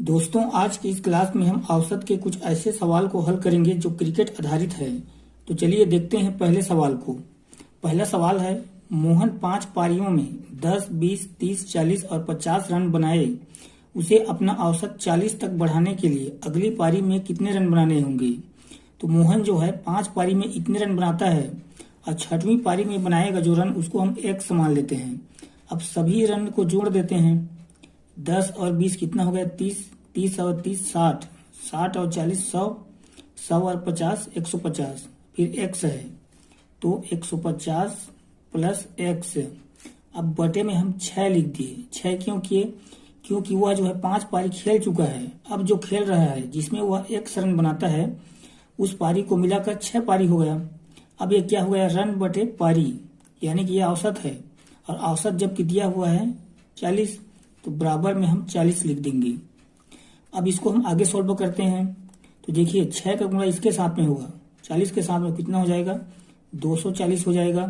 दोस्तों, आज की इस क्लास में हम औसत के कुछ ऐसे सवाल को हल करेंगे जो क्रिकेट आधारित है। तो चलिए देखते हैं पहले सवाल को। पहला सवाल है, मोहन 5 पारियों में 10, 20, 30, 40 और 50 रन बनाए। उसे अपना औसत 40 तक बढ़ाने के लिए अगली पारी में कितने रन बनाने होंगे। तो मोहन जो है 5 पारी में इतने रन बनाता है और 6वीं पारी में बनाएगा जो रन, उसको हम x मान लेते हैं। अब सभी रन को जोड़ देते हैं। 10 और 20 कितना हो गया, 30, 30 और 30 60, 60 और 40 100, 100 और 50 150, फिर x है तो 150 प्लस x। अब बटे में हम 6 लिख दिए। 6 क्यों किए? क्योंकि वह जो है 5 पारी खेल चुका है। अब जो खेल रहा है जिसमें वह x रन बनाता है, उस पारी को मिलाकर 6 पारी हो गया। अब ये क्या हो गया, रन बटे पारी, यानी कि ये औसत है। और औसत जबकि दिया हुआ है 40, तो बराबर में हम 40 लिख देंगे। अब इसको हम आगे सोल्व करते हैं। तो देखिए 6 का गुणा इसके साथ में होगा, 40 के साथ में कितना हो जाएगा, 240 हो जाएगा।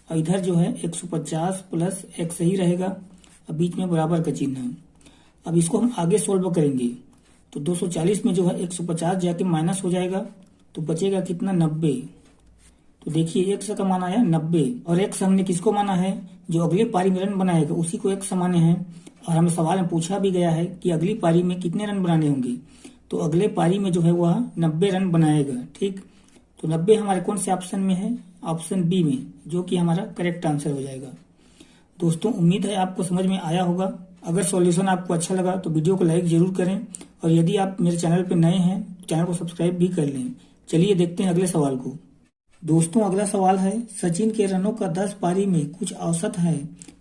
और इधर जो है 150 प्लस x ही रहेगा, अब बीच में बराबर का चिन्ह है। अब इसको हम आगे सोल्व करेंगे तो 240 में जो है 150 जाके माइनस हो जाएगा, तो बचेगा कितना, 90। तो देखिए x का मान आया 90, और x हमने किसको माना है, जो अगली पारी में रन बनाएगा उसी को x माने हैं। और हमें सवाल में पूछा भी गया है कि अगली पारी में कितने रन बनाने होंगे, तो अगले पारी में जो है वह 90 रन बनाएगा। ठीक, तो 90 हमारे कौन से ऑप्शन में है, ऑप्शन बी में, जो कि हमारा करेक्ट आंसर हो जाएगा। दोस्तों, उम्मीद है आपको समझ में आया होगा। अगर सॉल्यूशन आपको अच्छा लगा तो वीडियो को लाइक जरूर करें, और यदि आप मेरे चैनल पर नए हैं तो चैनल को सब्सक्राइब भी कर लें। चलिए देखते हैं अगले सवाल को। दोस्तों, अगला सवाल है, सचिन के रनों का 10 पारी में कुछ औसत है।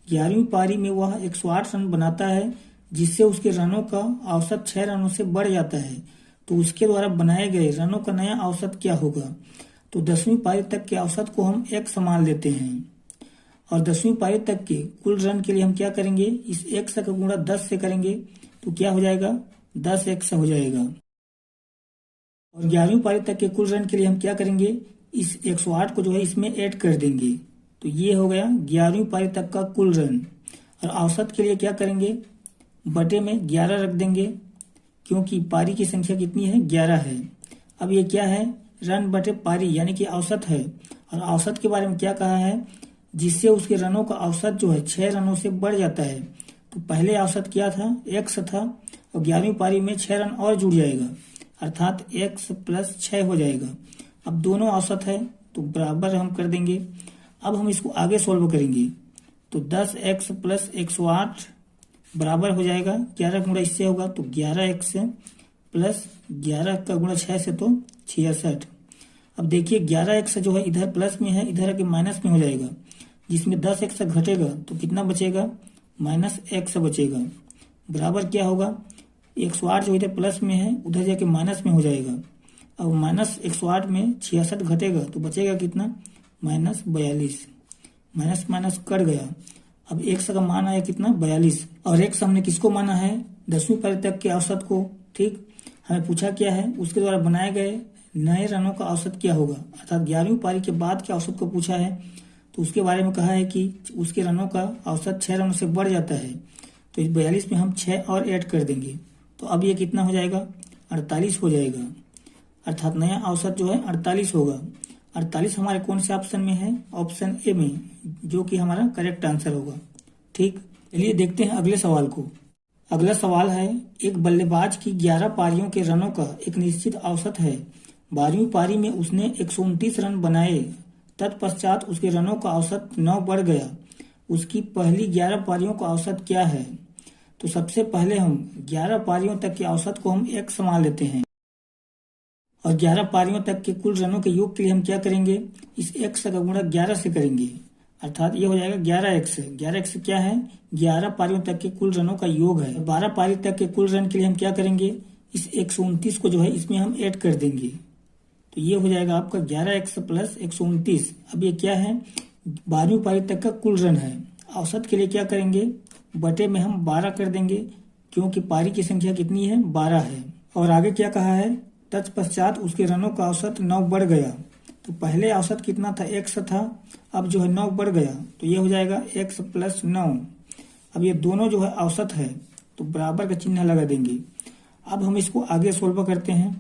11वीं पारी में वह 108 रन बनाता है, जिससे उसके रनों का औसत 6 रनों से बढ़ जाता है। तो उसके द्वारा बनाए गए रनों का नया औसत क्या होगा। तो 10वीं पारी तक के औसत को हम x मान लेते हैं, और 10वीं पारी तक के कुल रन के लिए हम क्या करेंगे, इस x का गुणा 10 से करेंगे, तो क्या हो जाएगा, 10x हो जाएगा। और 11वीं पारी तक के कुल रन के लिए हम क्या करेंगे, इस 108 को जो है इसमें ऐड कर देंगे, तो ये हो गया 11वीं पारी तक का कुल रन। और औसत के लिए क्या करेंगे, बटे में 11 रख देंगे, क्योंकि पारी की संख्या कितनी है, 11 है। अब ये क्या है, रन बटे पारी, यानी कि औसत है। और औसत के बारे में क्या कहा है, जिससे उसके रनों का औसत जो है 6 रनों से बढ़ जाता है। तो पहले औसत क्या था, x था, और 11वीं पारी में 6 रन और जुड़ जाएगा, अर्थात x प्लस 6 हो जाएगा। अब दोनों औसत है तो बराबर हम कर देंगे। अब हम इसको आगे सोल्व करेंगे तो 10x प्लस 108 बराबर हो जाएगा, 11 गुणा इससे होगा तो 11x प्लस 11 का गुणा 6 से तो 66। अब देखिए 11x जो है इधर प्लस में है, इधर आके माइनस में हो जाएगा, जिसमें 10x घटेगा तो कितना बचेगा, माइनस x बचेगा। बराबर क्या होगा, 108 जो इधर प्लस में है उधर जाके माइनस में हो जाएगा। अब माइनस 108 में 66 घटेगा तो बचेगा कितना, माइनस 42। माइनस माइनस कट गया। अब x का मान आया कितना, 42। और x हमने किसको माना है, 10वीं पारी तक के औसत को। ठीक, हमें पूछा क्या है, उसके द्वारा बनाए गए नए रनों का औसत क्या होगा, अर्थात 11वीं पारी के बाद के औसत को पूछा है। तो उसके बारे में कहा है कि उसके रनों का औसत 6 रनों से बढ़ जाता है, तो इस 42 में हम 6 और ऐड कर देंगे, तो अब ये कितना हो जाएगा, 48 हो जाएगा। अर्थात नया औसत जो है 48 होगा। 48 हमारे कौन से ऑप्शन में है, ऑप्शन ए में, जो कि हमारा करेक्ट आंसर होगा। ठीक, चलिए देखते हैं अगले सवाल को। अगला सवाल है, एक बल्लेबाज की 11 पारियों के रनों का एक निश्चित औसत है। 12वीं पारी में उसने 129 रन बनाए, तत्पश्चात उसके रनों का औसत 9 बढ़ गया। उसकी पहली 11 पारियों का औसत क्या है। तो सबसे पहले हम 11 पारियों तक के औसत को हम x मान लेते हैं, और 11 पारियों तक के कुल रनों के योग के लिए हम क्या करेंगे, इस x का गुणा 11 से करेंगे, अर्थात ये हो जाएगा 11x। 11x क्या है, 11 पारियों तक के कुल रनों का योग है। 12 पारी तक के कुल रन के लिए हम क्या करेंगे, इस 129 को जो है इसमें हम ऐड कर देंगे, तो ये हो जाएगा आपका 11x प्लस 129। अब ये क्या है, 12वीं पारी तक का कुल रन है। औसत के लिए क्या करेंगे, बटे में हम 12 कर देंगे, क्योंकि पारी की संख्या कितनी है, 12 है। और आगे क्या कहा है, तत्पश्चात उसके रनों का औसत 9 बढ़ गया। तो पहले औसत कितना था, x था, अब जो है 9 बढ़ गया, तो ये हो जाएगा x प्लस 9। अब ये दोनों जो है औसत है, तो बराबर का चिन्ह लगा देंगे। अब हम इसको आगे सोल्व करते हैं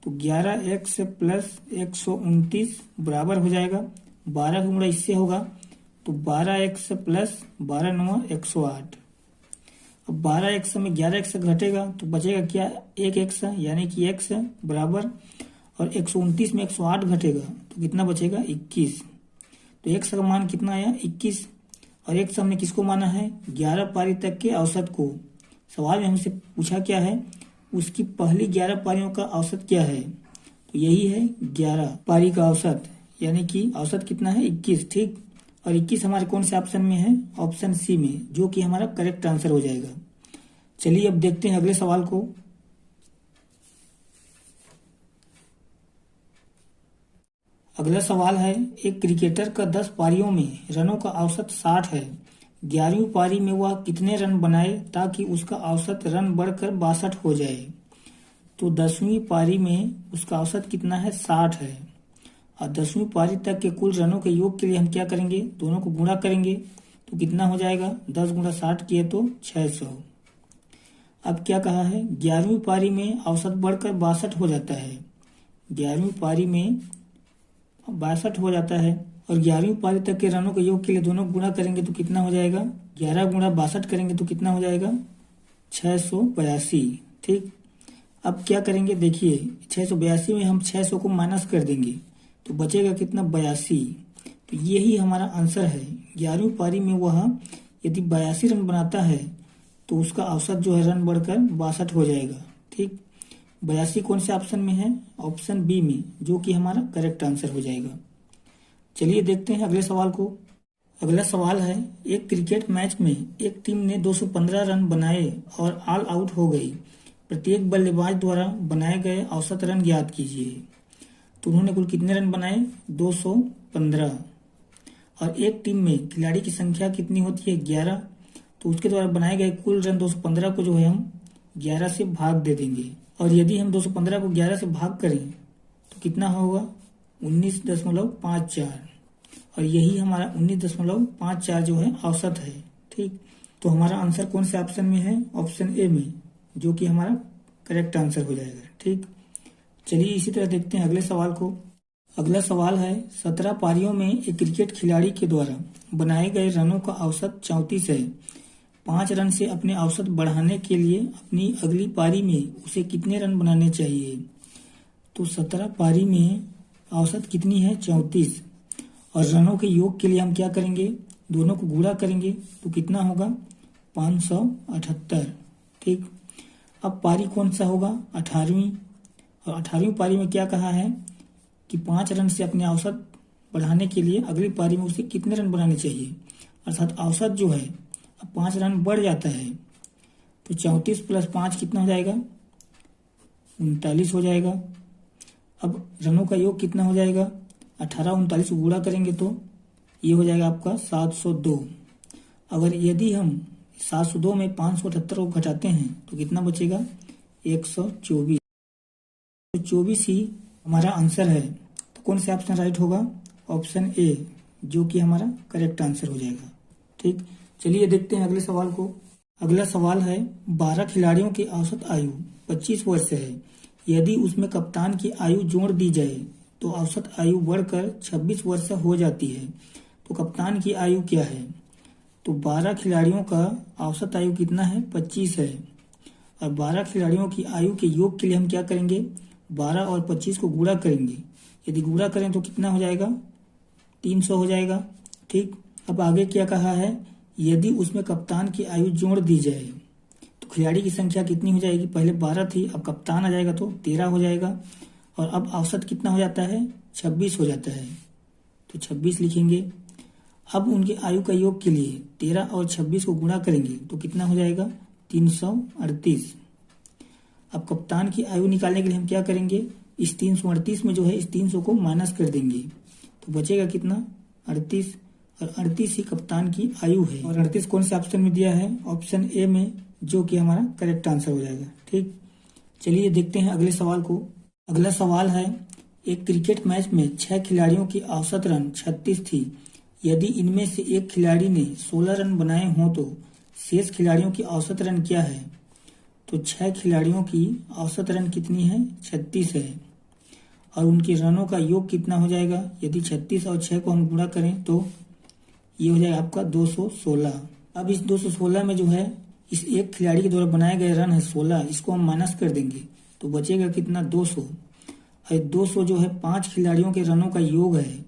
तो 11x प्लस 129 बराबर हो जाएगा 12 का गुणा इससे होगा तो 12x प्लस 12 9 108। अब 12x में 11x घटेगा तो बचेगा क्या, एक x यानी कि x बराबर, और 129 में 108 घटेगा तो कितना बचेगा 21। तो x का मान कितना आया 21, और x हमने किसको माना है 11 पारी तक के औसत को। सवाल में हमसे पूछा क्या है, उसकी पहली 11 पारियों का औसत क्या है, तो यही है 11 पारी का औसत, यानी कि औसत कितना है 21। ठीक, और 21 हमारे कौन से ऑप्शन में है, ऑप्शन सी में, जो कि हमारा करेक्ट आंसर हो जाएगा। चलिए अब देखते हैं अगले सवाल को। अगला सवाल है, एक क्रिकेटर का 10 पारियों में रनों का औसत 60 है। 11वीं पारी में वह कितने रन बनाए ताकि उसका औसत रन बढ़कर 62 हो जाए। तो 10वीं पारी में उसका औसत कितना है 60 है, और 10वीं पारी तक के कुल रनों के योग के लिए हम क्या करेंगे, दोनों को गुणा करेंगे तो कितना हो जाएगा, 10 गुणा 60 किए तो 600। अब क्या कहा है, 11वीं पारी में औसत बढ़कर 62 हो जाता है। 11वीं पारी में 62 हो जाता है, और 11वीं पारी तक के रनों के योग के लिए दोनों गुणा करेंगे तो कितना हो जाएगा, 11 गुणा 62 करेंगे तो कितना हो जाएगा 682। ठीक, अब क्या करेंगे, देखिए 682 में हम 600 को माइनस कर देंगे तो बचेगा कितना 82। तो यही हमारा आंसर है। 11वीं पारी में वह यदि 82 रन बनाता है तो उसका औसत जो है रन बढ़कर 62 हो जाएगा। ठीक, 82 कौन से ऑप्शन में है, ऑप्शन बी में, जो कि हमारा करेक्ट आंसर हो जाएगा। चलिए देखते हैं अगले सवाल को। अगला सवाल है, एक क्रिकेट मैच में एक टीम ने 215 रन बनाए और ऑल आउट हो गई। प्रत्येक बल्लेबाज द्वारा बनाए गए औसत रन ज्ञात कीजिए। तो उन्होंने कुल कितने रन बनाए 215, और एक टीम में खिलाड़ी की संख्या कितनी होती है 11, तो उसके द्वारा बनाए गए कुल रन 215 को जो है हम 11 से भाग दे देंगे, और यदि हम 215 को 11 से भाग करें तो कितना होगा 19.54, और यही हमारा 19.54 जो है औसत है। ठीक, तो हमारा आंसर कौन से ऑप्शन में है, ऑप्शन ए में, जो कि हमारा करेक्ट आंसर हो जाएगा। ठीक, चलिए इसी तरह देखते हैं अगले सवाल को। अगला सवाल है, 17 पारियों में एक क्रिकेट खिलाड़ी के द्वारा बनाए गए रनों का औसत 34 है। 5 रन से अपने औसत बढ़ाने के लिए अपनी अगली पारी में उसे कितने रन बनाने चाहिए। तो 17 पारी में औसत कितनी है 34, और रनों के योग के लिए हम क्या करेंगे, दोनों को गुणा करेंगे तो कितना होगा 578। ठीक, अब पारी कौन सा होगा 18वीं, और 18वीं पारी में क्या कहा है कि 5 रन से अपने औसत बढ़ाने के लिए अगली पारी में उसे कितने रन बनाने चाहिए, अर्थात औसत जो है अब 5 रन बढ़ जाता है तो 34 प्लस 5 कितना हो जाएगा 39 हो जाएगा। अब रनों का योग कितना हो जाएगा 18 39 को गुणा करेंगे तो ये हो जाएगा आपका 702। अगर यदि हम 702 में 578 को घटाते हैं तो कितना बचेगा 124। तो 24 ही हमारा आंसर है। तो कौन सा ऑप्शन राइट होगा, ऑप्शन ए, जो कि हमारा करेक्ट आंसर हो जाएगा। ठीक, चलिए देखते हैं अगले सवाल को। अगला सवाल है, 12 खिलाड़ियों की औसत आयु 25 वर्ष है। यदि उसमें कप्तान की आयु जोड़ दी जाए तो औसत आयु बढ़कर 26 वर्ष हो जाती है। तो कप्तान की आयु क्या है, तो 12 खिलाड़ियों का औसत आयु कितना है 25 है, और 12 खिलाड़ियों की आयु के योग के लिए हम क्या करेंगे 12 और 25 को गुणा करेंगे। यदि गुणा करें तो कितना हो जाएगा 300 हो जाएगा। ठीक, अब आगे क्या कहा है, यदि उसमें कप्तान की आयु जोड़ दी जाए तो खिलाड़ी की संख्या कितनी हो जाएगी, पहले 12 थी अब कप्तान आ जाएगा तो 13 हो जाएगा, और अब औसत कितना हो जाता है 26 हो जाता है तो 26 लिखेंगे। अब उनके आयु का योग के लिए 13 और 26 को गुणा करेंगे तो कितना हो जाएगा 338। अब कप्तान की आयु निकालने के लिए हम क्या करेंगे, इस 338 में जो है इस 300 को माइनस कर देंगे तो बचेगा कितना 38, और 38 ही कप्तान की आयु है, और 38 कौन से ऑप्शन में दिया है, ऑप्शन ए में, जो कि हमारा करेक्ट आंसर हो जाएगा। ठीक, चलिए देखते हैं अगले सवाल को। अगला सवाल है, एक क्रिकेट मैच में 6 खिलाड़ियों की औसत रन 36 थी। यदि इनमें से एक खिलाड़ी ने 16 रन बनाए हों तो शेष खिलाड़ियों की औसत रन क्या है। तो 6 खिलाड़ियों की औसत रन कितनी है? 36 है। और उनके रनों का योग कितना हो जाएगा? यदि 36 और 6 को हम गुणा करें तो ये हो जाएगा आपका 216। अब इस 216 में जो है इस एक खिलाड़ी के द्वारा बनाए गए रन है 16, इसको हम माइनस कर देंगे तो बचेगा कितना? 200। और 200 जो है 5 खिलाड़ियों के रनों का योग है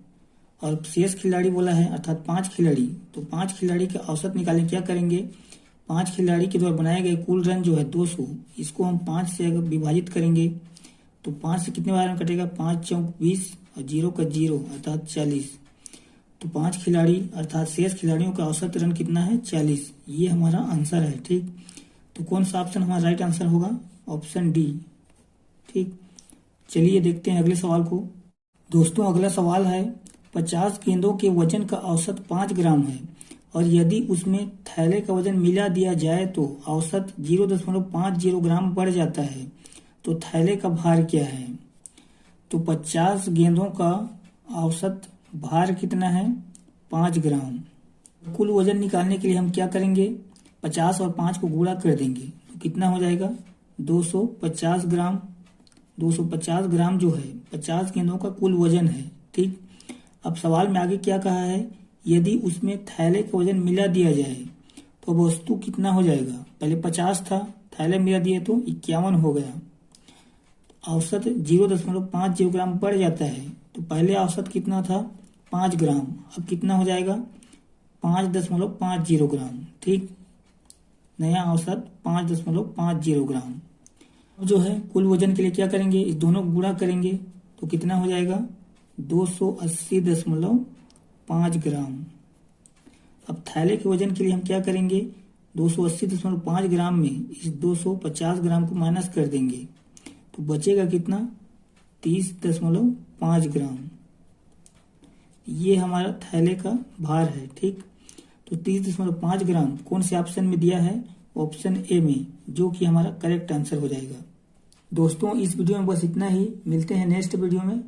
और शेष खिलाड़ी बोला है अर्थात 5 खिलाड़ी, तो 5 खिलाड़ी के औसत निकालें। क्या करेंगे? 5 खिलाड़ी के द्वारा बनाए गए कुल रन जो है 200, इसको हम 5 से अगर विभाजित करेंगे तो 5 से कितने बार रन कटेगा? 5 चौक 20 और 0 का 0 अर्थात 40। तो 5 खिलाड़ी अर्थात शेष खिलाड़ियों का औसत रन कितना है? 40। ये हमारा आंसर है। ठीक, तो कौन सा ऑप्शन हमारा राइट आंसर होगा? Option D. ठीक, चलिए देखते हैं अगले सवाल को। दोस्तों अगला सवाल है 50 गेंदों के वजन का औसत 5 ग्राम है और यदि उसमें थैले का वजन मिला दिया जाए तो औसत 0.50 ग्राम बढ़ जाता है, तो थैले का भार क्या है? तो 50 गेंदों का औसत भार कितना है? 5 ग्राम। कुल वजन निकालने के लिए हम क्या करेंगे? 50 और 5 को गुणा कर देंगे तो कितना हो जाएगा? 250 ग्राम। 250 ग्राम जो है 50 गेंदों का कुल वजन है। ठीक, अब सवाल में आगे क्या कहा है? यदि उसमें थैले का वजन मिला दिया जाए तो वस्तु कितना हो जाएगा? पहले 50 था, थैले मिला दिए तो 51 हो गया। औसत 0.50 ग्राम बढ़ जाता है, तो पहले औसत कितना था? 5 ग्राम, अब कितना हो जाएगा? 5.50 ग्राम। ठीक, नया औसत 5.50 ग्राम। अब जो है कुल वजन के लिए क्या करेंगे? इस दोनों को गुणा करेंगे तो कितना हो जाएगा? 280.5 ग्राम। अब थैले के वजन के लिए हम क्या करेंगे? 280.5 ग्राम में इस 250 ग्राम को माइनस कर देंगे तो बचेगा कितना? 30.5 ग्राम। ये हमारा थैले का भार है। ठीक, तो 30.5 ग्राम कौन से ऑप्शन में दिया है? ऑप्शन ए में, जो कि हमारा करेक्ट आंसर हो जाएगा। दोस्तों इस वीडियो में बस इतना ही, मिलते हैं नेक्स्ट वीडियो में।